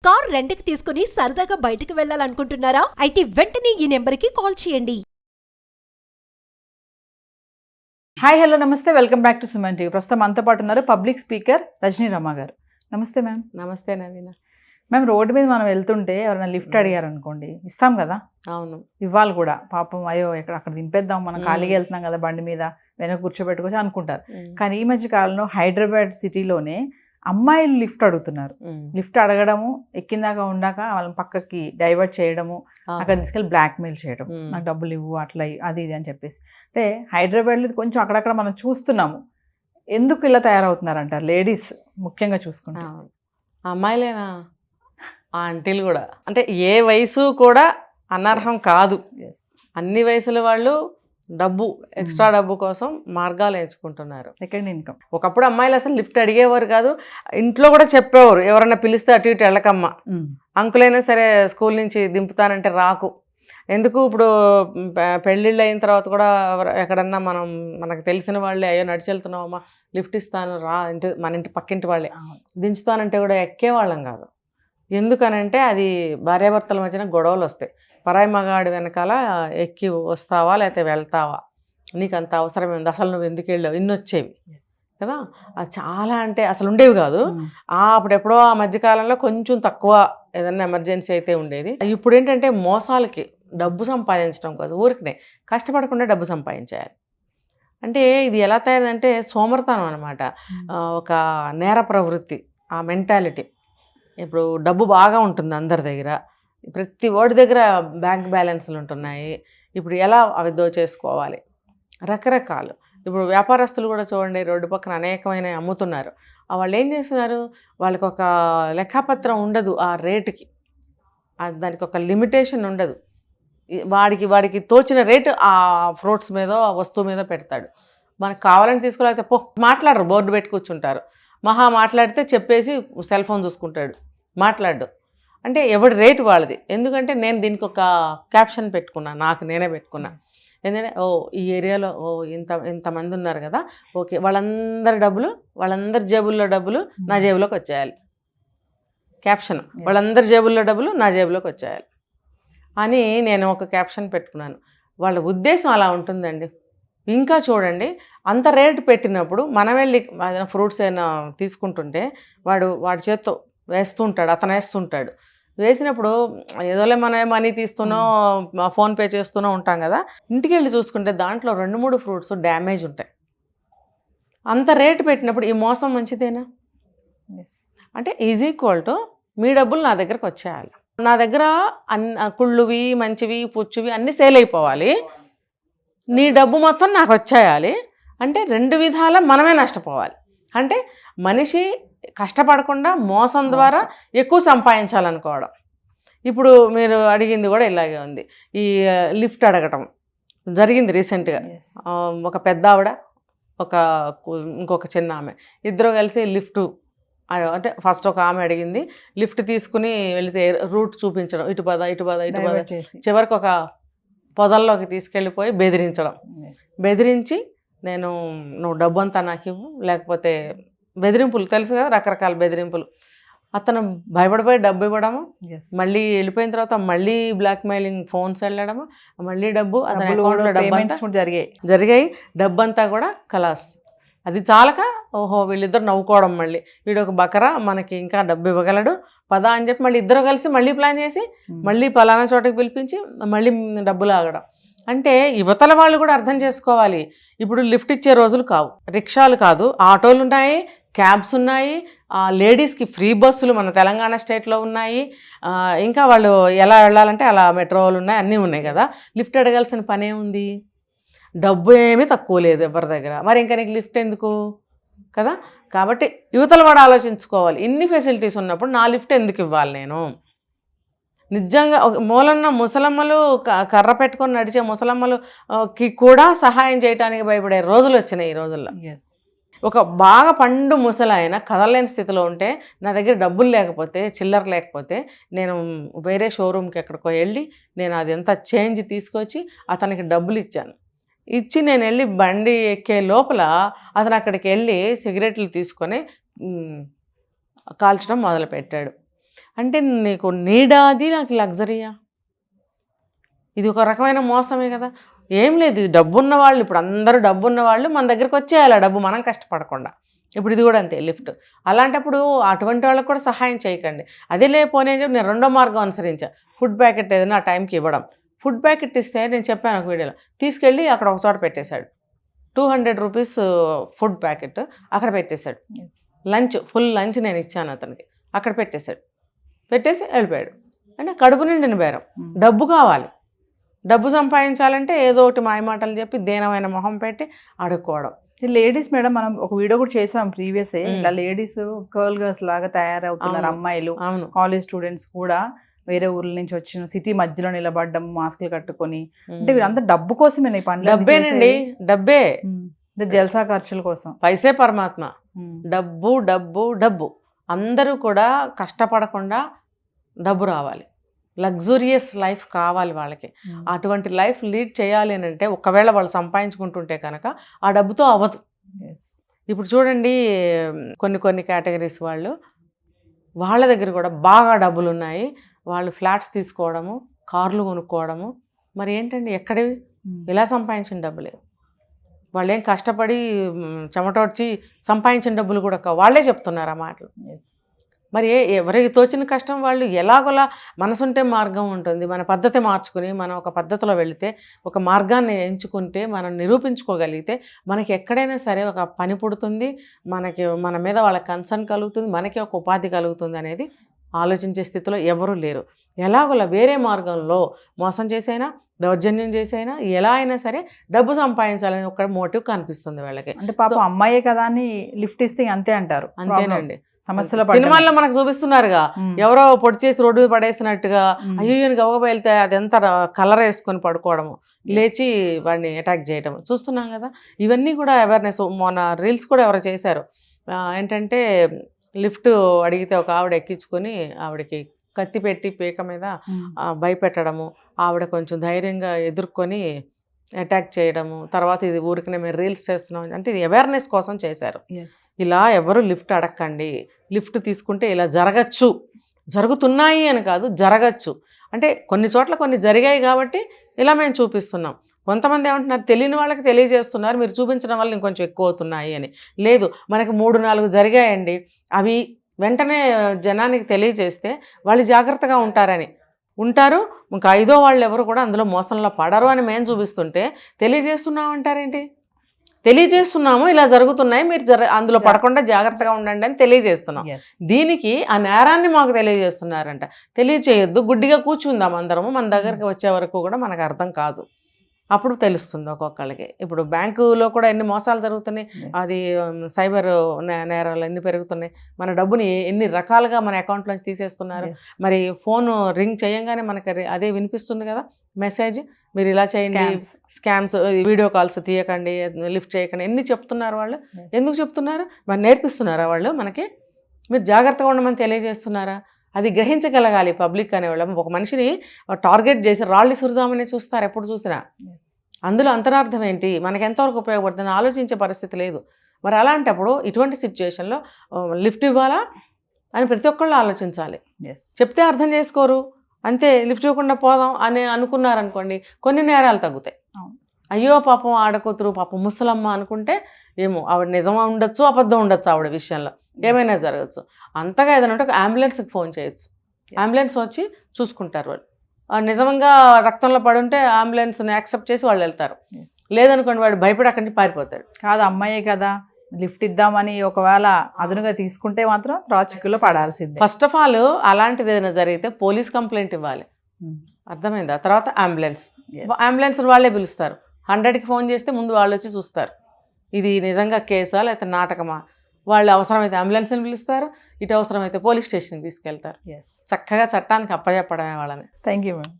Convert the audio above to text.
Car రెంట్‌కి తీసుకుని సరదాగా బయటికి వెళ్ళాలనుకుంటున్నారా? అయితే వెంటనే ఈ నెంబర్‌కి కాల్ చేయండి. హాయ్ హలో నమస్తే welcome back to Suman TV. ప్రస్తుతం మనతో పాటు ఉన్నారు పబ్లిక్ స్పీకర్ రజనీ రమ గారు. నమస్తే మ్యామ్. నమస్తే నవీన. మ్యామ్, రోడ్డు మీద మనం వెళ్తుంటే ఎవరైనా లిఫ్ట్ అడిగారు అనుకోండి, ఇస్తాం కదా, అవును, ఇవ్వాలి కూడా. పాపం అయ్యో అక్కడ దింపేద్దాం, మనం ఖాళీగా వెళ్తున్నాం కదా బండి మీద, వెనక కూర్చోబెట్టుకోవచ్చు అనుకుంటారు. కానీ ఈ మధ్య కాలంలో హైదరాబాద్ సిటీలోనే అమ్మాయిలు లిఫ్ట్ అడుగుతున్నారు. లిఫ్ట్ అడగడము, ఎక్కిందాక ఉండాక వాళ్ళని పక్కకి డైవర్ట్ చేయడము, అక్కడ తీసుకెళ్ళి బ్లాక్మెయిల్ చేయడం, నాకు డబ్బులు ఇవ్వు అట్లా అది ఇది అని చెప్పేసి. అంటే హైదరాబాద్లో కొంచెం అక్కడక్కడ మనం చూస్తున్నాము. ఎందుకు ఇలా తయారవుతున్నారంటారు లేడీస్ ముఖ్యంగా చూసుకుంటే? అమ్మాయిలేనా, ఆంటీలు కూడా, అంటే ఏ వయసు కూడా అనర్హం కాదు. అన్ని వయసుల వాళ్ళు డబ్బు, ఎక్స్ట్రా డబ్బు కోసం మార్గాలు ఎంచుకుంటున్నారు. Second income. ఒకప్పుడు అమ్మాయిలు అసలు లిఫ్ట్ అడిగేవారు కాదు, ఇంట్లో కూడా చెప్పేవారు, ఎవరన్నా పిలిస్తే అటు ఇటు వెళ్ళకమ్మా, అంకులైనా సరే స్కూల్ నుంచి దింపుతానంటే రాకు. ఎందుకు ఇప్పుడు పెళ్ళిళ్ళు అయిన తర్వాత కూడా ఎక్కడన్నా మనకు తెలిసిన వాళ్ళే, అయ్యో నడిచి వెళ్తున్నావమ్మా లిఫ్ట్ ఇస్తాను రా, మన ఇంటి పక్కింటి వాళ్ళే దించుతానంటే కూడా ఎక్కేవాళ్ళం కాదు. ఎందుకనంటే అది భార్యాభర్తల మధ్యన గొడవలు వస్తాయి. పరాయి మగాడి వెనకాల ఎక్కి వస్తావా లేకపోతే వెళ్తావా, నీకు అంత అవసరం ఉంది, అసలు నువ్వు ఎందుకు వెళ్ళావు, ఇన్ని వచ్చేవి కదా. అది చాలా అంటే అసలు ఉండేవి కాదు. అప్పుడెప్పుడో ఆ మధ్యకాలంలో కొంచెం తక్కువ, ఏదన్నా ఎమర్జెన్సీ అయితే ఉండేది. ఇప్పుడు ఏంటంటే మోసాలకి డబ్బు సంపాదించడం కాదు, ఊరికనే కష్టపడకుండా డబ్బు సంపాదించాలి. అంటే ఇది ఎలా తయారంటే సోమర్తనం అనమాట, ఒక నేర ప్రవృత్తి, ఆ మెంటాలిటీ. ఇప్పుడు డబ్బు బాగా ఉంటుంది అందరి దగ్గర, ప్రతి వాడి దగ్గర బ్యాంక్ బ్యాలెన్స్లు ఉంటున్నాయి. ఇప్పుడు ఎలా అవి దోచేసుకోవాలి, రకరకాలు. ఇప్పుడు వ్యాపారస్తులు కూడా చూడండి, రోడ్డు పక్కన అనేకమైన అమ్ముతున్నారు. వాళ్ళు ఏం చేస్తున్నారు, వాళ్ళకి ఒక లెక్కపత్రం ఉండదు, ఆ రేటుకి దానికి ఒక లిమిటేషన్ ఉండదు. వాడికి తోచిన రేటు ఆ ఫ్రూట్స్ మీద, ఆ వస్తువు మీద పెడతాడు. మనకు కావాలని తీసుకోలేకపోతే మాట్లాడరు, బోర్డు పెట్టి కూర్చుంటారు. మహా మాట్లాడితే చెప్పేసి సెల్ ఫోన్ చూసుకుంటాడు, మాట్లాడు. అంటే ఎవడి రేటు వాళ్ళది. ఎందుకంటే నేను దీనికి ఒక క్యాప్షన్ పెట్టుకున్నా, నాకు నేనే పెట్టుకున్నా. ఎందుకంటే ఈ ఏరియాలో ఇంతమంది ఉన్నారు కదా, ఓకే, వాళ్ళందరి జేబుల్లో డబ్బులు నా జేబులోకి వచ్చేయాలి. క్యాప్షన్, వాళ్ళందరి జేబుల్లో డబ్బులు నా జేబులోకి వచ్చేయాలి అని నేను ఒక క్యాప్షన్ పెట్టుకున్నాను. వాళ్ళ ఉద్దేశం అలా ఉంటుందండి. ఇంకా చూడండి, అంత రేటు పెట్టినప్పుడు మనం వెళ్ళి ఏదైనా ఫ్రూట్స్ అయినా తీసుకుంటుంటే వాడి చేత్తో వేస్తుంటాడు, అతను వేస్తుంటాడు. వేసినప్పుడు ఏదోలే మనం మనీ తీస్తున్నాం, ఫోన్పే చేస్తూనే ఉంటాం కదా. ఇంటికి వెళ్ళి చూసుకుంటే దాంట్లో 2-3 ఫ్రూట్స్ డ్యామేజ్ ఉంటాయి. అంత రేటు పెట్టినప్పుడు ఈ మోసం మంచిదేనా? అంటే ఈజ్ ఈక్వల్ టు మీ డబ్బులు నా దగ్గరకు వచ్చేయాలి. నా దగ్గర కుళ్ళువి, మంచివి, పుచ్చువి అన్నీ సేల్ అయిపోవాలి. నీ డబ్బు మొత్తం నాకు వచ్చేయాలి. అంటే 2 విధాల మనమే నష్టపోవాలి. అంటే మనిషి కష్టపడకుండా మోసం ద్వారా ఎక్కువ సంపాదించాలనుకోవడం. ఇప్పుడు మీరు అడిగింది కూడా ఇలాగే ఉంది. ఈ లిఫ్ట్ అడగటం జరిగింది రీసెంట్గా. ఒక పెద్ద ఆవిడ, ఇంకొక చిన్న ఆమె, ఇద్దరు కలిసి లిఫ్ట్ అంటే ఫస్ట్ ఒక ఆమె అడిగింది, లిఫ్ట్ తీసుకుని వెళితే రూట్ చూపించడం, ఇటు పద చివరికి ఒక పొదల్లోకి తీసుకెళ్ళిపోయి బెదిరించి నువ్వు డబ్బు అంతా నాకు ఇవ్వు, లేకపోతే బెదిరింపులు తెలుసు కదా, రకరకాల బెదిరింపులు. అతను భయపడిపోయి డబ్బు ఇవ్వడము, మళ్ళీ వెళ్ళిపోయిన తర్వాత మళ్ళీ బ్లాక్మెయిలింగ్ ఫోన్స్ వెళ్ళడము, మళ్ళీ డబ్బు అతని అకౌంట్లో డబ్బు జరిగాయి. డబ్బు అంతా కూడా కలాస్. అది చాలక వీళ్ళిద్దరు నవ్వుకోవడం, మళ్ళీ వీడు ఒక బకరా మనకి ఇంకా డబ్బు ఇవ్వగలడు పదా అని చెప్పి మళ్ళీ ఇద్దరు కలిసి మళ్ళీ ప్లాన్ చేసి మళ్ళీ పలానా చోటకి పిలిపించి మళ్ళీ డబ్బులు ఆగడం. అంటే యువతల వాళ్ళు కూడా అర్థం చేసుకోవాలి, ఇప్పుడు లిఫ్ట్ ఇచ్చే రోజులు కావు, రిక్షాలు కాదు, ఆటోలు ఉన్నాయి, క్యాబ్స్ ఉన్నాయి, లేడీస్కి ఫ్రీ బస్సులు మన తెలంగాణ స్టేట్లో ఉన్నాయి. ఇంకా వాళ్ళు ఎలా వెళ్ళాలంటే అలా మెట్రోలు ఉన్నాయి, అన్నీ ఉన్నాయి కదా. లిఫ్ట్ అడగాల్సిన పనే ఉంది, డబ్బు ఏమీ తక్కువ లేదు ఎవరి దగ్గర, మరి ఇంకా నీకు లిఫ్ట్ ఎందుకు కదా. కాబట్టి యువతల వాడు ఆలోచించుకోవాలి, ఇన్ని ఫెసిలిటీస్ ఉన్నప్పుడు నా లిఫ్ట్ ఎందుకు ఇవ్వాలి నేను? నిజంగా మూలన్న ముసలమ్మలు, కర్ర పెట్టుకొని నడిచే ముసలమ్మలకి కూడా సహాయం చేయడానికి భయపడే రోజులు వచ్చినాయి ఈ రోజుల్లో. ఒక బాగా పండు ముసలాయన కదలలేని స్థితిలో ఉంటే, నా దగ్గర డబ్బులు లేకపోతే, చిల్లర లేకపోతే, నేను వేరే షోరూమ్కి ఎక్కడికో వెళ్ళి నేను అది ఎంత చేంజ్ తీసుకొచ్చి అతనికి డబ్బులు ఇచ్చి నేను వెళ్ళి బండి ఎక్కే లోపల అతను అక్కడికి వెళ్ళి సిగరెట్లు తీసుకొని కాల్చడం మొదలుపెట్టాడు. అంటే నీకు నీడా అది, నాకు లగ్జరీయా? ఇది ఒక రకమైన మోసమే కదా. ఏం లేదు, ఇది డబ్బున్న వాళ్ళు, ఇప్పుడు అందరూ డబ్బున్న వాళ్ళు మన దగ్గరికి వచ్చేయాలి ఆ డబ్బు, మనం కష్టపడకుండా. ఇప్పుడు ఇది కూడా అంతే లిఫ్ట్. అలాంటప్పుడు అటువంటి వాళ్ళకి కూడా సహాయం చేయకండి. అదే లేకపోతే నేను రెండో మార్గం అనుసరించా, ఫుడ్ ప్యాకెట్ ఏదైనా ఆ టైంకి ఇవ్వడం. ఫుడ్ ప్యాకెట్ ఇస్తే నేను చెప్పాను ఒక వీడియోలో, తీసుకెళ్ళి అక్కడ ఒక చోట పెట్టేశాడు. 200 రూపీస్ ఫుడ్ ప్యాకెట్ అక్కడ పెట్టేశాడు. లంచ్, ఫుల్ లంచ్ నేను ఇచ్చాను అతనికి, అక్కడ పెట్టేశాడు. పెట్టేసి వెళ్ళిపోయాడు. అంటే కడుపు నిండిన బేరం. డబ్బు కావాలి, డబ్బు సంపాదించాలంటే ఏదో ఒకటి మాయమాటలు చెప్పి దీనమైన మొహం పెట్టి అడుక్కోవడం. లేడీస్ మేడం, మనం ఒక వీడియో కూడా చేసాం ప్రీవియస్, ఇలా లేడీస్ గర్ల్ గర్ల్స్ లాగా తయారవుతున్నారు. అమ్మాయిలు, కాలేజ్ స్టూడెంట్స్ కూడా వేరే ఊర్ల నుంచి వచ్చిన సిటీ మధ్యలో నిలబడ్డం, మాస్కులు కట్టుకొని. అంటే వీళ్ళంతా డబ్బు కోసమే ఈ పనులు. డబ్బేనండి, డబ్బే. జల్సా ఖర్చుల కోసం. పైసే పరమాత్మ. డబ్బు డబ్బు డబ్బు. అందరూ కూడా కష్టపడకుండా డబ్బు రావాలి, లగ్జూరియస్ లైఫ్ కావాలి వాళ్ళకి. అటువంటి లైఫ్ లీడ్ చేయాలి అని అంటే ఒకవేళ వాళ్ళు సంపాదించుకుంటుంటే కనుక ఆ డబ్బుతో అవ్వదు. ఇప్పుడు చూడండి, కొన్ని కేటగిరీస్ వాళ్ళు, వాళ్ళ దగ్గర కూడా బాగా డబ్బులు ఉన్నాయి, వాళ్ళు ఫ్లాట్స్ తీసుకోవడము, కార్లు కొనుక్కోవడము. మరి ఏంటండి, ఎక్కడివి? ఇలా సంపాదించిన డబ్బులే. వాళ్ళు ఏం కష్టపడి చెమటోడ్చి సంపాదించిన డబ్బులు కూడా వాళ్ళే చెప్తున్నారు ఆ మాటలు. మరి ఎవరికి తోచిన కష్టం వాళ్ళు ఎలాగోలా. మనసుంటే మార్గం ఉంటుంది. మన పద్ధతి మార్చుకుని మనం ఒక పద్ధతిలో వెళితే, ఒక మార్గాన్ని ఎంచుకుంటే, మనం నిరూపించుకోగలిగితే మనకి ఎక్కడైనా సరే ఒక పని పుడుతుంది, మనకి మన మీద వాళ్ళ కన్సర్న్ కలుగుతుంది, మనకి ఒక ఉపాధి కలుగుతుంది అనేది ఆలోచించే స్థితిలో ఎవరూ లేరు. ఎలాగోలా వేరే మార్గంలో మోసం చేసైనా, దౌర్జన్యం చేసైనా, ఎలా అయినా సరే డబ్బు సంపాదించాలని ఒక మోటివ్ కనిపిస్తుంది వాళ్ళకి. అంటే పాపం అమ్మాయే కదా అని లిఫ్ట్ ఇస్తే అంతే అంటారు. అంతేనండి. సమస్యలు సినిమాల్లో మనకు చూపిస్తున్నారుగా, ఎవరో పొడి చేసి రోడ్డు పడేసినట్టుగా, అయ్యో గవగబ వెళ్తే అది ఎంత కలర్ వేసుకొని పడుకోవడము, లేచి వాడిని అటాక్ చేయడం చూస్తున్నాం కదా. ఇవన్నీ కూడా అవేర్నెస్. మొన్న రీల్స్ కూడా ఎవరో చేశారు. ఏంటంటే లిఫ్ట్ అడిగితే ఒక ఆవిడ ఎక్కించుకొని ఆవిడకి కత్తి పెట్టి పీక మీద భయపెట్టడము, ఆవిడ కొంచెం ధైర్యంగా ఎదుర్కొని అటాక్ చేయడము, తర్వాత ఇది ఊరికనే మేము రీల్స్ చేస్తున్నాం అంటే ఇది అవేర్నెస్ కోసం చేశారు. ఇలా ఎవరు లిఫ్ట్ అడగండి. లిఫ్ట్ తీసుకుంటే ఇలా జరగచ్చు, జరుగుతున్నాయి అని కాదు, జరగచ్చు. అంటే కొన్ని చోట్ల కొన్ని జరిగాయి కాబట్టి ఇలా మేము చూపిస్తున్నాం. కొంతమంది ఏమంటున్నారు, తెలియని వాళ్ళకి తెలియజేస్తున్నారు, మీరు చూపించడం వల్ల ఇంకొంచెం ఎక్కువ అవుతున్నాయి అని. లేదు, మనకి 3-4 జరిగాయండి, అవి వెంటనే జనానికి తెలియజేస్తే వాళ్ళు జాగ్రత్తగా ఉంటారు. ఇంకా 5వ వాళ్ళు ఎవరు కూడా అందులో మోసంలో పడరు అని మేము చూపిస్తుంటే తెలియజేస్తున్నాం అంటారేంటి? తెలియజేస్తున్నాము, ఇలా జరుగుతున్నాయి, మీరు అందులో పడకుండా జాగ్రత్తగా ఉండండి అని తెలియజేస్తున్నాం. దీనికి ఆ నేరాన్ని మాకు తెలియజేస్తున్నారంట. తెలియచేయొద్దు, గుడ్డిగా కూర్చుందాం అందరము, మన దగ్గరికి వచ్చే వరకు కూడా మనకు అర్థం కాదు, అప్పుడు తెలుస్తుంది ఒక్కొక్కళ్ళకి. ఇప్పుడు బ్యాంకులో కూడా ఎన్ని మోసాలు జరుగుతున్నాయి, అది సైబర్ నేరాలు ఎన్ని పెరుగుతున్నాయి, మన డబ్బుని ఎన్ని రకాలుగా మన అకౌంట్లోంచి తీసేస్తున్నారు. మరి ఫోన్ రింగ్ చేయంగానే మనకి అదే వినిపిస్తుంది కదా మెసేజ్, మీరు ఇలా చేయండి, స్కామ్స్, వీడియో కాల్స్ తీయకండి, లిఫ్ట్ చేయకండి, ఎన్ని చెప్తున్నారు వాళ్ళు. ఎందుకు చెప్తున్నారు? మరి నేర్పిస్తున్నారా వాళ్ళు మనకి? మీరు జాగ్రత్తగా ఉండమని తెలియజేస్తున్నారా? అది గ్రహించగలగాలి పబ్లిక్ అనేవాళ్ళం. ఒక మనిషిని టార్గెట్ చేసి రాళ్ళు సురుదామని చూస్తారు ఎప్పుడు చూసినా. అందులో అంతరార్థం ఏంటి, మనకి ఎంతవరకు ఉపయోగపడుతుందని ఆలోచించే పరిస్థితి లేదు. మరి అలాంటప్పుడు ఇటువంటి సిచ్యువేషన్లో లిఫ్ట్ ఇవ్వాలా అని ప్రతి ఒక్కళ్ళు ఆలోచించాలి. చెప్తే అర్థం చేసుకోరు, అంతే, లిఫ్ట్ ఇవ్వకుండా పోదాం అని అనుకున్నారనుకోండి, కొన్ని నేరాలు తగ్గుతాయి. అయ్యో పాపం ఆడకూతురు, పాపం ముసలమ్మ అనుకుంటే ఏమో ఆవిడ నిజమా ఉండొచ్చు, అబద్ధం ఉండొచ్చు, ఆవిడ విషయంలో ఏమైనా జరగచ్చు. అంతగా ఏదైనా ఉంటే ఒక అంబులెన్స్కి ఫోన్ చేయొచ్చు, అంబులెన్స్ వచ్చి చూసుకుంటారు వాళ్ళు. నిజంగా రక్తంలో పడుంటే అంబులెన్స్ని యాక్సెప్ట్ చేసి వాళ్ళు వెళ్తారు. లేదనుకోండి వాడు భయపడి అక్కడి నుంచి పారిపోతాడు. కాదు, అమ్మాయే కదా లిఫ్ట్ ఇద్దామని ఒకవేళ అదునుగా తీసుకుంటే మాత్రం తర్వాత చిక్కులో పడాల్సిందే. ఫస్ట్ ఆఫ్ ఆల్ అలాంటిది ఏదైనా జరిగితే పోలీస్ కంప్లైంట్ ఇవ్వాలి, అర్థమైందా? తర్వాత అంబులెన్స్ వాళ్ళే పిలుస్తారు. 100కి ఫోన్ చేస్తే ముందు వాళ్ళు వచ్చి చూస్తారు ఇది నిజంగా కేసా లేకపోతే నాటకమా. వాళ్ళు అవసరమైతే అంబులెన్స్ని పిలుస్తారు, ఇటు అవసరమైతే పోలీస్ స్టేషన్కి తీసుకెళ్తారు. చక్కగా చట్టానికి అప్పచెప్పడమే వాళ్ళని. Thank you ma'am.